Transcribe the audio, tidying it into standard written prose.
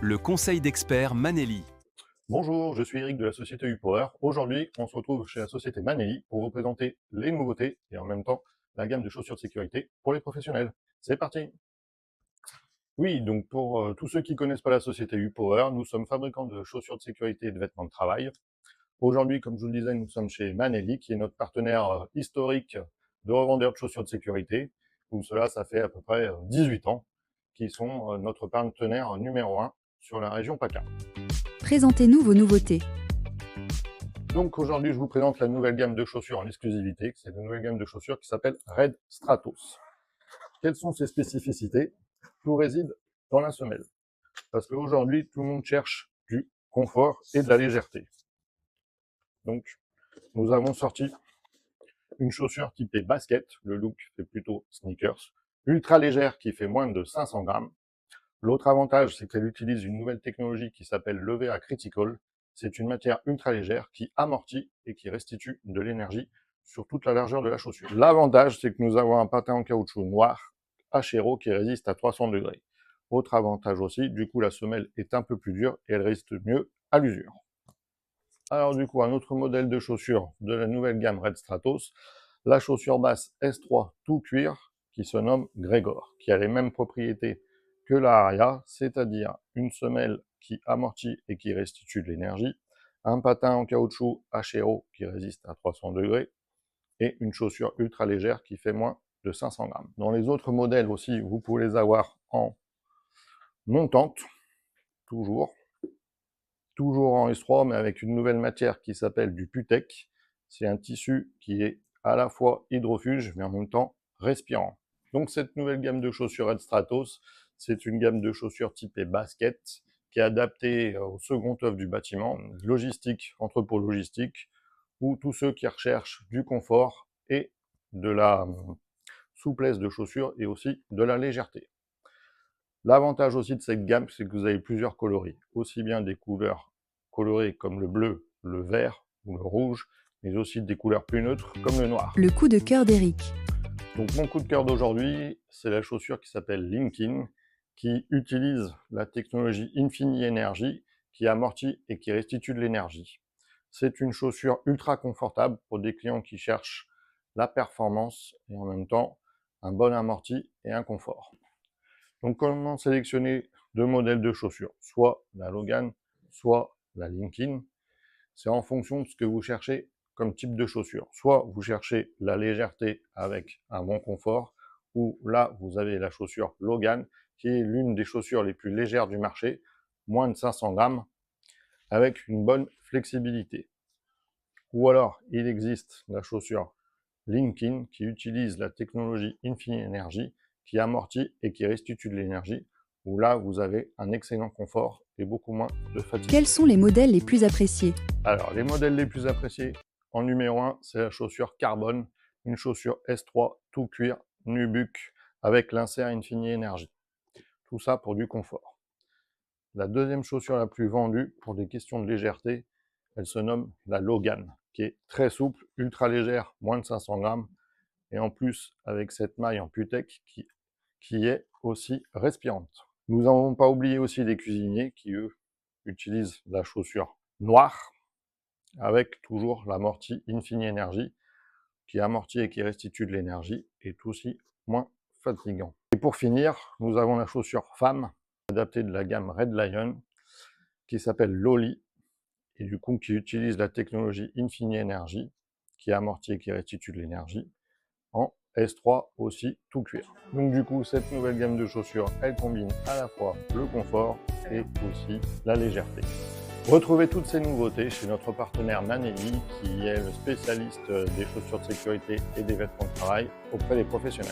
Le conseil d'experts Manelli. Bonjour, je suis Eric de la société UPower. Aujourd'hui, on se retrouve chez la société Manelli pour vous présenter les nouveautés et en même temps la gamme de chaussures de sécurité pour les professionnels. C'est parti! Oui, donc pour tous ceux qui connaissent pas la société UPower, nous sommes fabricants de chaussures de sécurité et de vêtements de travail. Aujourd'hui, comme je vous le disais, nous sommes chez Manelli, qui est notre partenaire historique de revendeurs de chaussures de sécurité. Donc cela, ça fait à peu près 18 ans qu'ils sont notre partenaire numéro 1 sur la région PACA. Présentez-nous vos nouveautés. Donc aujourd'hui, je vous présente la nouvelle gamme de chaussures en exclusivité. C'est une nouvelle gamme de chaussures qui s'appelle Red Stratos. Quelles sont ses spécificités? Tout réside dans la semelle. Parce qu'aujourd'hui, tout le monde cherche du confort et de la légèreté. Donc, nous avons sorti une chaussure typée basket. Le look fait plutôt sneakers. Ultra légère qui fait moins de 500 grammes. L'autre avantage, c'est qu'elle utilise une nouvelle technologie qui s'appelle l'EVA Critical. C'est une matière ultra légère qui amortit et qui restitue de l'énergie sur toute la largeur de la chaussure. L'avantage, c'est que nous avons un patin en caoutchouc noir, Achero, qui résiste à 300 degrés. Autre avantage aussi, du coup, la semelle est un peu plus dure et elle résiste mieux à l'usure. Alors du coup, un autre modèle de chaussure de la nouvelle gamme Red Stratos, la chaussure basse S3 tout cuir, qui se nomme Grégor, qui a les mêmes propriétés que la Aria, c'est-à-dire une semelle qui amortit et qui restitue de l'énergie, un patin en caoutchouc Achero qui résiste à 300 degrés, et une chaussure ultra légère qui fait moins de 500 grammes. Dans les autres modèles aussi, vous pouvez les avoir en montante, toujours en S3, mais avec une nouvelle matière qui s'appelle du Putec. C'est un tissu qui est à la fois hydrofuge, mais en même temps respirant. Donc cette nouvelle gamme de chaussures Red Stratos, c'est une gamme de chaussures typée basket, qui est adaptée au second œuvre du bâtiment, logistique, entrepôt logistique, ou tous ceux qui recherchent du confort et de la souplesse de chaussures et aussi de la légèreté. L'avantage aussi de cette gamme, c'est que vous avez plusieurs coloris, aussi bien des couleurs colorées comme le bleu, le vert ou le rouge, mais aussi des couleurs plus neutres comme le noir. Le coup de cœur d'Eric. Donc mon coup de cœur d'aujourd'hui, c'est la chaussure qui s'appelle Linkin, qui utilise la technologie Infini Energy, qui amortit et qui restitue de l'énergie. C'est une chaussure ultra confortable pour des clients qui cherchent la performance et en même temps un bon amorti et un confort. Donc comment sélectionner deux modèles de chaussures, soit la Logan, soit la Linkin? C'est en fonction de ce que vous cherchez comme type de chaussure. Soit vous cherchez la légèreté avec un bon confort, ou là vous avez la chaussure Logan, qui est l'une des chaussures les plus légères du marché, moins de 500 grammes, avec une bonne flexibilité. Ou alors il existe la chaussure Linkin, qui utilise la technologie Infini Energy, qui amortit et qui restitue de l'énergie, où là vous avez un excellent confort et beaucoup moins de fatigue. Quels sont les modèles les plus appréciés? Alors les modèles les plus appréciés, en numéro 1, c'est la chaussure Carbone, une chaussure S3 tout cuir, nubuck, avec l'insert Infini Energy. Tout ça pour du confort. La deuxième chaussure la plus vendue pour des questions de légèreté, elle se nomme la Logan, qui est très souple, ultra légère, moins de 500 grammes, et en plus avec cette maille en Putec qui est aussi respirante. Nous n'avons pas oublié aussi les cuisiniers qui, eux, utilisent la chaussure noire, avec toujours l'amorti Infini Energy, qui amortit et qui restitue de l'énergie, et aussi moins fatigant. Et pour finir, nous avons la chaussure femme, adaptée de la gamme Red Lion, qui s'appelle Loli, et du coup qui utilise la technologie Infini Energy, qui amortit et qui restitue de l'énergie, en S3 aussi tout cuir. Donc du coup, cette nouvelle gamme de chaussures, elle combine à la fois le confort et aussi la légèreté. Retrouvez toutes ces nouveautés chez notre partenaire Manelli, qui est le spécialiste des chaussures de sécurité et des vêtements de travail auprès des professionnels.